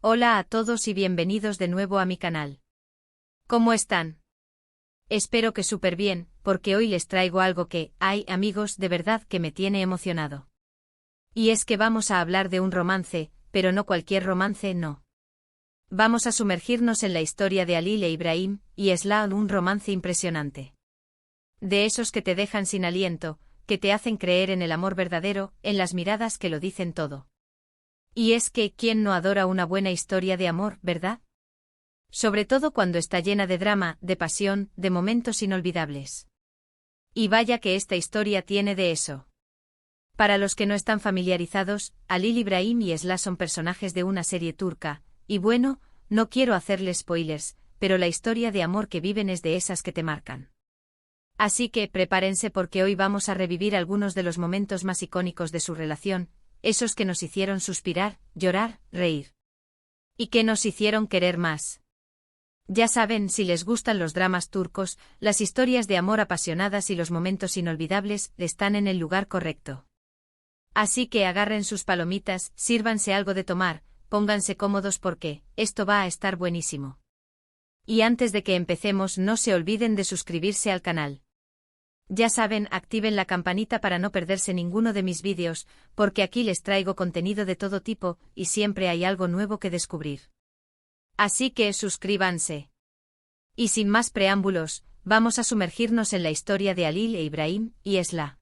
Hola a todos y bienvenidos de nuevo a mi canal. ¿Cómo están? Espero que súper bien, porque hoy les traigo algo que, amigos, de verdad que me tiene emocionado. Y es que vamos a hablar de un romance, pero no cualquier romance, no. Vamos a sumergirnos en la historia de Halil e Ibrahim, y es un romance impresionante. De esos que te dejan sin aliento, que te hacen creer en el amor verdadero, en las miradas que lo dicen todo. Y es que, ¿quién no adora una buena historia de amor, verdad? Sobre todo cuando está llena de drama, de pasión, de momentos inolvidables. Y vaya que esta historia tiene de eso. Para los que no están familiarizados, Halil Ibrahim y Esla son personajes de una serie turca, y bueno, no quiero hacerles spoilers, pero la historia de amor que viven es de esas que te marcan. Así que prepárense porque hoy vamos a revivir algunos de los momentos más icónicos de su relación, esos que nos hicieron suspirar, llorar, reír. Y que nos hicieron querer más. Ya saben, si les gustan los dramas turcos, las historias de amor apasionadas y los momentos inolvidables, están en el lugar correcto. Así que agarren sus palomitas, sírvanse algo de tomar, pónganse cómodos porque esto va a estar buenísimo. Y antes de que empecemos, no se olviden de suscribirse al canal. Ya saben, activen la campanita para no perderse ninguno de mis vídeos, porque aquí les traigo contenido de todo tipo, y siempre hay algo nuevo que descubrir. Así que suscríbanse. Y sin más preámbulos, vamos a sumergirnos en la historia de Halil e Ibrahim, y Esla.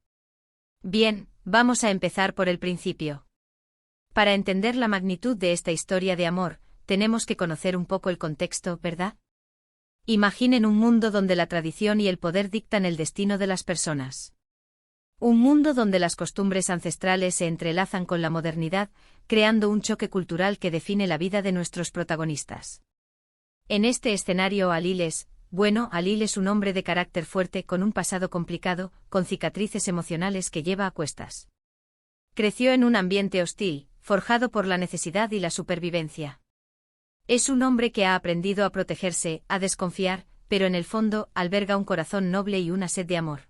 Bien, vamos a empezar por el principio. Para entender la magnitud de esta historia de amor, tenemos que conocer un poco el contexto, ¿verdad? Imaginen un mundo donde la tradición y el poder dictan el destino de las personas. Un mundo donde las costumbres ancestrales se entrelazan con la modernidad, creando un choque cultural que define la vida de nuestros protagonistas. En este escenario Halil es un hombre de carácter fuerte con un pasado complicado, con cicatrices emocionales que lleva a cuestas. Creció en un ambiente hostil, forjado por la necesidad y la supervivencia. Es un hombre que ha aprendido a protegerse, a desconfiar, pero en el fondo alberga un corazón noble y una sed de amor.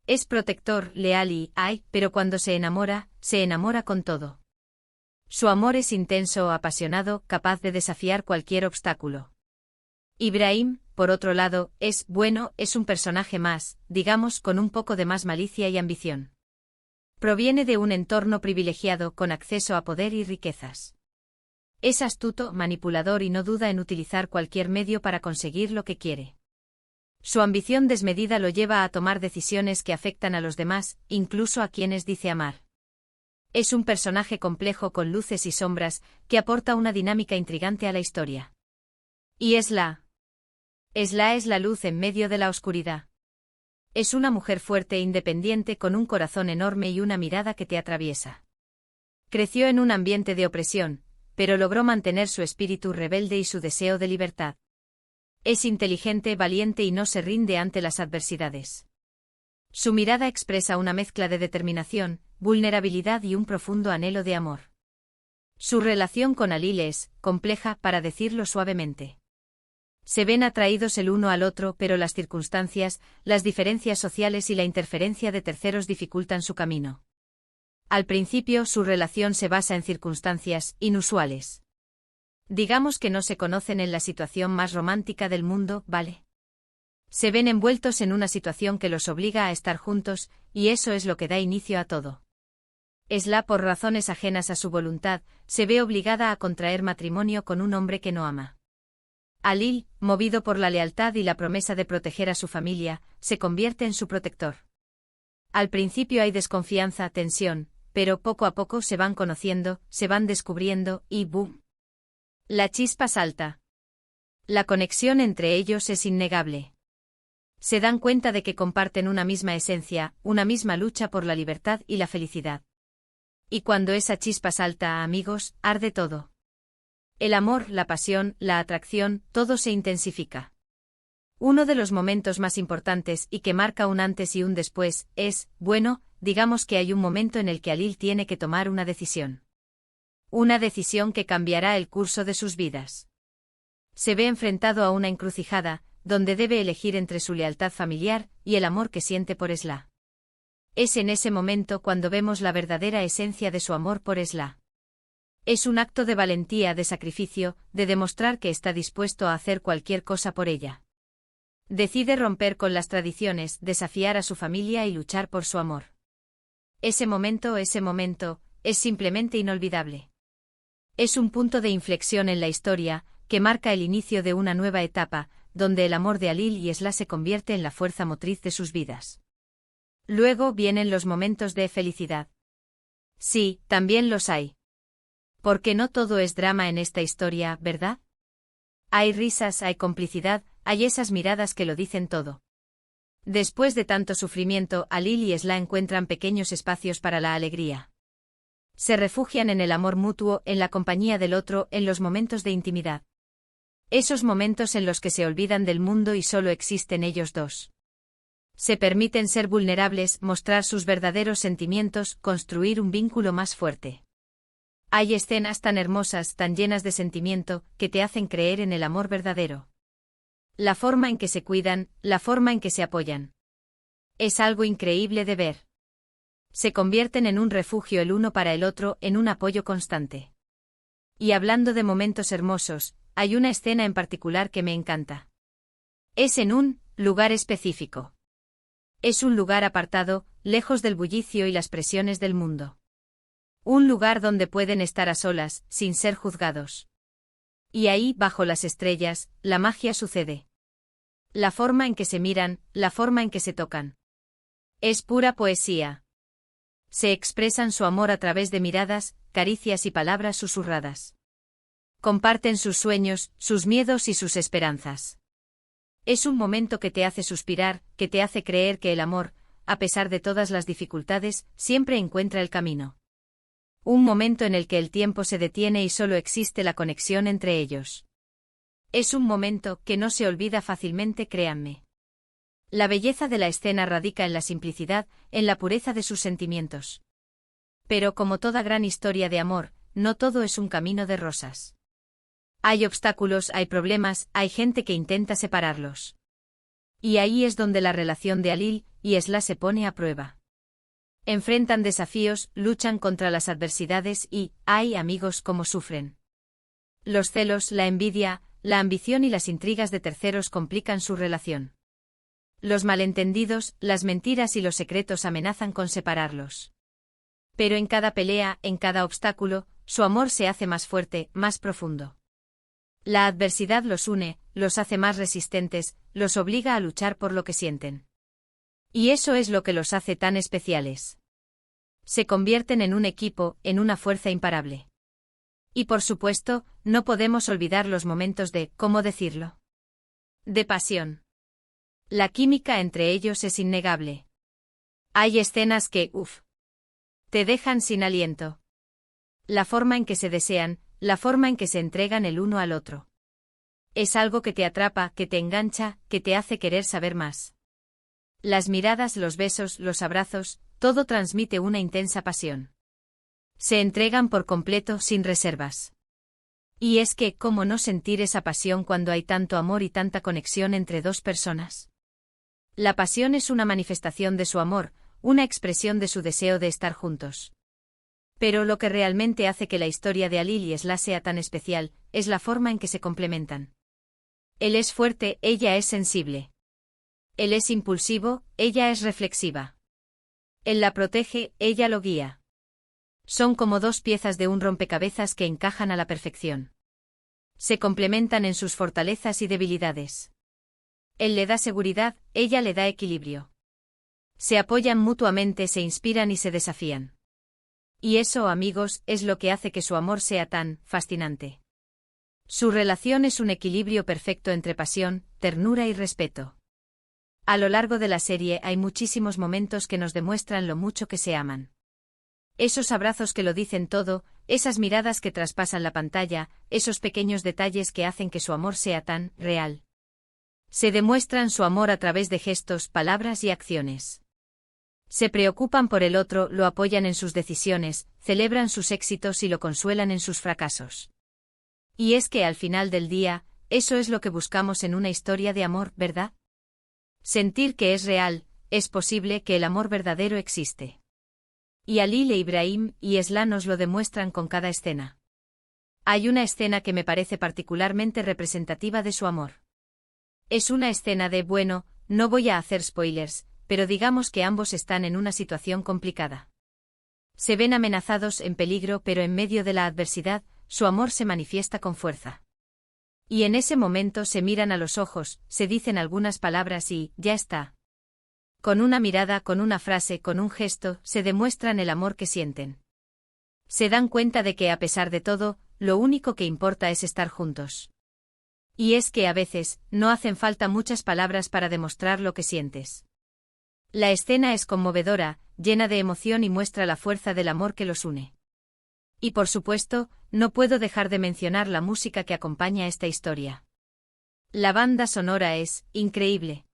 Es protector, leal y, pero cuando se enamora con todo. Su amor es intenso, apasionado, capaz de desafiar cualquier obstáculo. Ibrahim, por otro lado, es un personaje más, digamos, con un poco de más malicia y ambición. Proviene de un entorno privilegiado con acceso a poder y riquezas. Es astuto, manipulador y no duda en utilizar cualquier medio para conseguir lo que quiere. Su ambición desmedida lo lleva a tomar decisiones que afectan a los demás, incluso a quienes dice amar. Es un personaje complejo con luces y sombras, que aporta una dinámica intrigante a la historia. Y Esla es la luz en medio de la oscuridad. Es una mujer fuerte e independiente con un corazón enorme y una mirada que te atraviesa. Creció en un ambiente de opresión, pero logró mantener su espíritu rebelde y su deseo de libertad. Es inteligente, valiente y no se rinde ante las adversidades. Su mirada expresa una mezcla de determinación, vulnerabilidad y un profundo anhelo de amor. Su relación con Halil es compleja, para decirlo suavemente. Se ven atraídos el uno al otro, pero las circunstancias, las diferencias sociales y la interferencia de terceros dificultan su camino. Al principio su relación se basa en circunstancias inusuales. Digamos que no se conocen en la situación más romántica del mundo, ¿vale? Se ven envueltos en una situación que los obliga a estar juntos, y eso es lo que da inicio a todo. Esla, por razones ajenas a su voluntad, se ve obligada a contraer matrimonio con un hombre que no ama. Halil, movido por la lealtad y la promesa de proteger a su familia, se convierte en su protector. Al principio hay desconfianza, tensión, pero poco a poco se van conociendo, se van descubriendo, y ¡boom! La chispa salta. La conexión entre ellos es innegable. Se dan cuenta de que comparten una misma esencia, una misma lucha por la libertad y la felicidad. Y cuando esa chispa salta, amigos, arde todo. El amor, la pasión, la atracción, todo se intensifica. Uno de los momentos más importantes y que marca un antes y un después es, digamos que hay un momento en el que Halil tiene que tomar una decisión. Una decisión que cambiará el curso de sus vidas. Se ve enfrentado a una encrucijada, donde debe elegir entre su lealtad familiar y el amor que siente por Esla. Es en ese momento cuando vemos la verdadera esencia de su amor por Esla. Es un acto de valentía, de sacrificio, de demostrar que está dispuesto a hacer cualquier cosa por ella. Decide romper con las tradiciones, desafiar a su familia y luchar por su amor. Ese momento, es simplemente inolvidable. Es un punto de inflexión en la historia, que marca el inicio de una nueva etapa, donde el amor de Alil y Esla se convierte en la fuerza motriz de sus vidas. Luego vienen los momentos de felicidad. Sí, también los hay. Porque no todo es drama en esta historia, ¿verdad? Hay risas, hay complicidad, hay esas miradas que lo dicen todo. Después de tanto sufrimiento, Alil y Esla encuentran pequeños espacios para la alegría. Se refugian en el amor mutuo, en la compañía del otro, en los momentos de intimidad. Esos momentos en los que se olvidan del mundo y solo existen ellos dos. Se permiten ser vulnerables, mostrar sus verdaderos sentimientos, construir un vínculo más fuerte. Hay escenas tan hermosas, tan llenas de sentimiento, que te hacen creer en el amor verdadero. La forma en que se cuidan, la forma en que se apoyan. Es algo increíble de ver. Se convierten en un refugio el uno para el otro, en un apoyo constante. Y hablando de momentos hermosos, hay una escena en particular que me encanta. Es en un lugar específico. Es un lugar apartado, lejos del bullicio y las presiones del mundo. Un lugar donde pueden estar a solas, sin ser juzgados. Y ahí, bajo las estrellas, la magia sucede. La forma en que se miran, la forma en que se tocan. Es pura poesía. Se expresan su amor a través de miradas, caricias y palabras susurradas. Comparten sus sueños, sus miedos y sus esperanzas. Es un momento que te hace suspirar, que te hace creer que el amor, a pesar de todas las dificultades, siempre encuentra el camino. Un momento en el que el tiempo se detiene y solo existe la conexión entre ellos. Es un momento que no se olvida fácilmente, créanme. La belleza de la escena radica en la simplicidad, en la pureza de sus sentimientos. Pero como toda gran historia de amor, no todo es un camino de rosas. Hay obstáculos, hay problemas, hay gente que intenta separarlos. Y ahí es donde la relación de Alil y Esla se pone a prueba. Enfrentan desafíos, luchan contra las adversidades y, ay amigos, cómo sufren. Los celos, la envidia, la ambición y las intrigas de terceros complican su relación. Los malentendidos, las mentiras y los secretos amenazan con separarlos. Pero en cada pelea, en cada obstáculo, su amor se hace más fuerte, más profundo. La adversidad los une, los hace más resistentes, los obliga a luchar por lo que sienten. Y eso es lo que los hace tan especiales. Se convierten en un equipo, en una fuerza imparable. Y por supuesto, no podemos olvidar los momentos de, ¿cómo decirlo?, de pasión. La química entre ellos es innegable. Hay escenas que, te dejan sin aliento. La forma en que se desean, la forma en que se entregan el uno al otro. Es algo que te atrapa, que te engancha, que te hace querer saber más. Las miradas, los besos, los abrazos, todo transmite una intensa pasión. Se entregan por completo, sin reservas. Y es que, ¿cómo no sentir esa pasión cuando hay tanto amor y tanta conexión entre dos personas? La pasión es una manifestación de su amor, una expresión de su deseo de estar juntos. Pero lo que realmente hace que la historia de Alil y Esla sea tan especial, es la forma en que se complementan. Él es fuerte, ella es sensible. Él es impulsivo, ella es reflexiva. Él la protege, ella lo guía. Son como dos piezas de un rompecabezas que encajan a la perfección. Se complementan en sus fortalezas y debilidades. Él le da seguridad, ella le da equilibrio. Se apoyan mutuamente, se inspiran y se desafían. Y eso, amigos, es lo que hace que su amor sea tan fascinante. Su relación es un equilibrio perfecto entre pasión, ternura y respeto. A lo largo de la serie hay muchísimos momentos que nos demuestran lo mucho que se aman. Esos abrazos que lo dicen todo, esas miradas que traspasan la pantalla, esos pequeños detalles que hacen que su amor sea tan real. Se demuestran su amor a través de gestos, palabras y acciones. Se preocupan por el otro, lo apoyan en sus decisiones, celebran sus éxitos y lo consuelan en sus fracasos. Y es que al final del día, eso es lo que buscamos en una historia de amor, ¿verdad? Sentir que es real, es posible, que el amor verdadero existe. Y Alil e Ibrahim y Esla nos lo demuestran con cada escena. Hay una escena que me parece particularmente representativa de su amor. Es una escena de, bueno, no voy a hacer spoilers, pero digamos que ambos están en una situación complicada. Se ven amenazados, en peligro, pero en medio de la adversidad, su amor se manifiesta con fuerza. Y en ese momento se miran a los ojos, se dicen algunas palabras y, ya está. Con una mirada, con una frase, con un gesto, se demuestran el amor que sienten. Se dan cuenta de que a pesar de todo, lo único que importa es estar juntos. Y es que a veces, no hacen falta muchas palabras para demostrar lo que sientes. La escena es conmovedora, llena de emoción y muestra la fuerza del amor que los une. Y por supuesto, no puedo dejar de mencionar la música que acompaña esta historia. La banda sonora es increíble.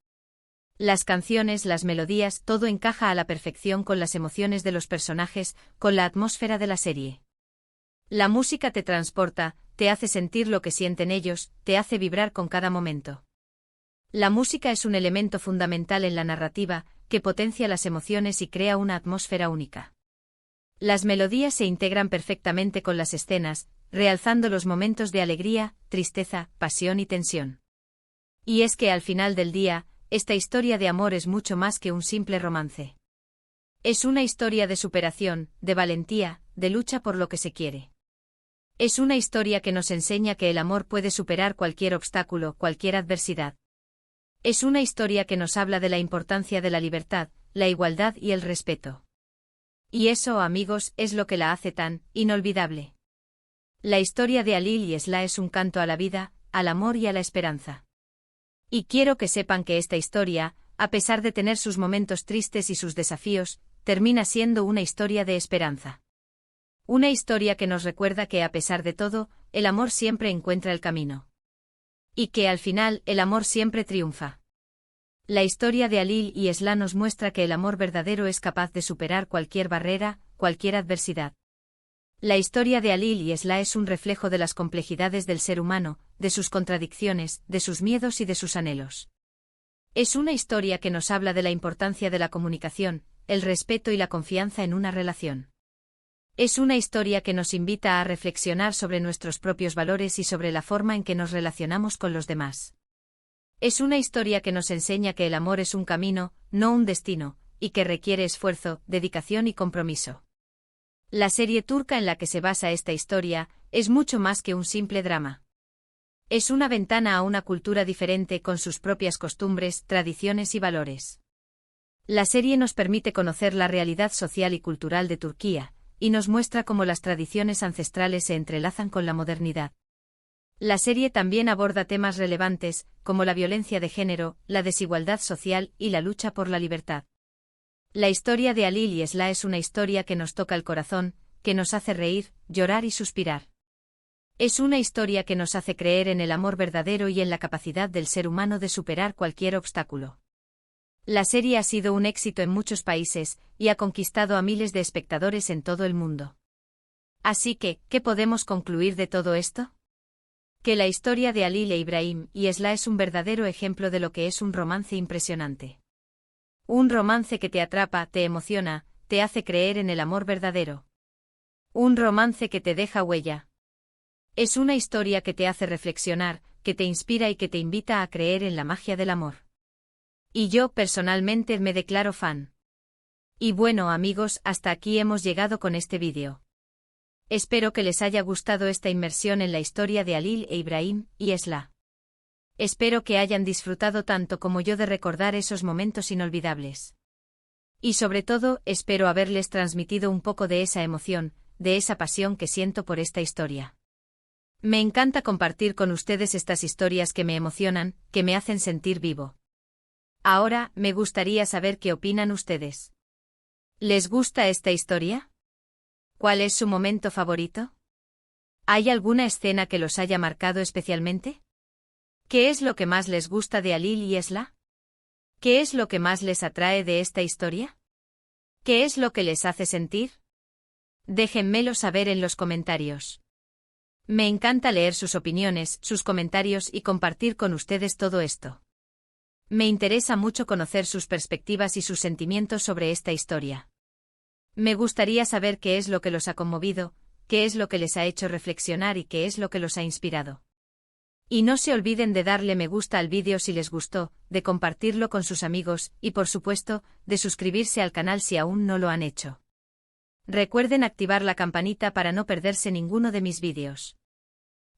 Las canciones, las melodías, todo encaja a la perfección con las emociones de los personajes, con la atmósfera de la serie. La música te transporta, te hace sentir lo que sienten ellos, te hace vibrar con cada momento. La música es un elemento fundamental en la narrativa, que potencia las emociones y crea una atmósfera única. Las melodías se integran perfectamente con las escenas, realzando los momentos de alegría, tristeza, pasión y tensión. Y es que al final del día, esta historia de amor es mucho más que un simple romance. Es una historia de superación, de valentía, de lucha por lo que se quiere. Es una historia que nos enseña que el amor puede superar cualquier obstáculo, cualquier adversidad. Es una historia que nos habla de la importancia de la libertad, la igualdad y el respeto. Y eso, amigos, es lo que la hace tan inolvidable. La historia de Alil y Esla es un canto a la vida, al amor y a la esperanza. Y quiero que sepan que esta historia, a pesar de tener sus momentos tristes y sus desafíos, termina siendo una historia de esperanza. Una historia que nos recuerda que a pesar de todo, el amor siempre encuentra el camino. Y que al final, el amor siempre triunfa. La historia de Alil y Esla nos muestra que el amor verdadero es capaz de superar cualquier barrera, cualquier adversidad. La historia de Alil y Esla es un reflejo de las complejidades del ser humano, de sus contradicciones, de sus miedos y de sus anhelos. Es una historia que nos habla de la importancia de la comunicación, el respeto y la confianza en una relación. Es una historia que nos invita a reflexionar sobre nuestros propios valores y sobre la forma en que nos relacionamos con los demás. Es una historia que nos enseña que el amor es un camino, no un destino, y que requiere esfuerzo, dedicación y compromiso. La serie turca en la que se basa esta historia es mucho más que un simple drama. Es una ventana a una cultura diferente con sus propias costumbres, tradiciones y valores. La serie nos permite conocer la realidad social y cultural de Turquía, y nos muestra cómo las tradiciones ancestrales se entrelazan con la modernidad. La serie también aborda temas relevantes, como la violencia de género, la desigualdad social y la lucha por la libertad. La historia de Alil y Esla es una historia que nos toca el corazón, que nos hace reír, llorar y suspirar. Es una historia que nos hace creer en el amor verdadero y en la capacidad del ser humano de superar cualquier obstáculo. La serie ha sido un éxito en muchos países, y ha conquistado a miles de espectadores en todo el mundo. Así que, ¿qué podemos concluir de todo esto? Que la historia de Alil e Ibrahim y Esla es un verdadero ejemplo de lo que es un romance impresionante. Un romance que te atrapa, te emociona, te hace creer en el amor verdadero. Un romance que te deja huella. Es una historia que te hace reflexionar, que te inspira y que te invita a creer en la magia del amor. Y yo, personalmente, me declaro fan. Y bueno, amigos, hasta aquí hemos llegado con este vídeo. Espero que les haya gustado esta inmersión en la historia de Alil e Ibrahim y Esla. Espero que hayan disfrutado tanto como yo de recordar esos momentos inolvidables. Y sobre todo, espero haberles transmitido un poco de esa emoción, de esa pasión que siento por esta historia. Me encanta compartir con ustedes estas historias que me emocionan, que me hacen sentir vivo. Ahora, me gustaría saber qué opinan ustedes. ¿Les gusta esta historia? ¿Cuál es su momento favorito? ¿Hay alguna escena que los haya marcado especialmente? ¿Qué es lo que más les gusta de Alil y Esla? ¿Qué es lo que más les atrae de esta historia? ¿Qué es lo que les hace sentir? Déjenmelo saber en los comentarios. Me encanta leer sus opiniones, sus comentarios y compartir con ustedes todo esto. Me interesa mucho conocer sus perspectivas y sus sentimientos sobre esta historia. Me gustaría saber qué es lo que los ha conmovido, qué es lo que les ha hecho reflexionar y qué es lo que los ha inspirado. Y no se olviden de darle me gusta al vídeo si les gustó, de compartirlo con sus amigos y por supuesto, de suscribirse al canal si aún no lo han hecho. Recuerden activar la campanita para no perderse ninguno de mis vídeos.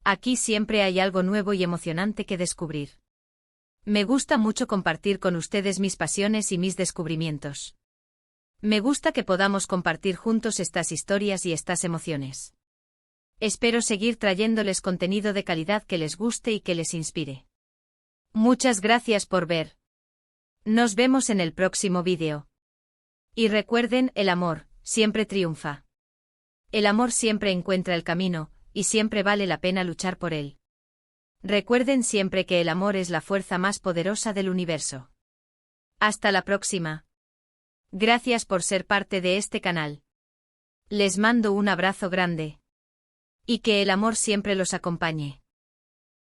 Aquí siempre hay algo nuevo y emocionante que descubrir. Me gusta mucho compartir con ustedes mis pasiones y mis descubrimientos. Me gusta que podamos compartir juntos estas historias y estas emociones. Espero seguir trayéndoles contenido de calidad que les guste y que les inspire. Muchas gracias por ver. Nos vemos en el próximo vídeo. Y recuerden, el amor siempre triunfa. El amor siempre encuentra el camino, y siempre vale la pena luchar por él. Recuerden siempre que el amor es la fuerza más poderosa del universo. Hasta la próxima. Gracias por ser parte de este canal. Les mando un abrazo grande. Y que el amor siempre los acompañe.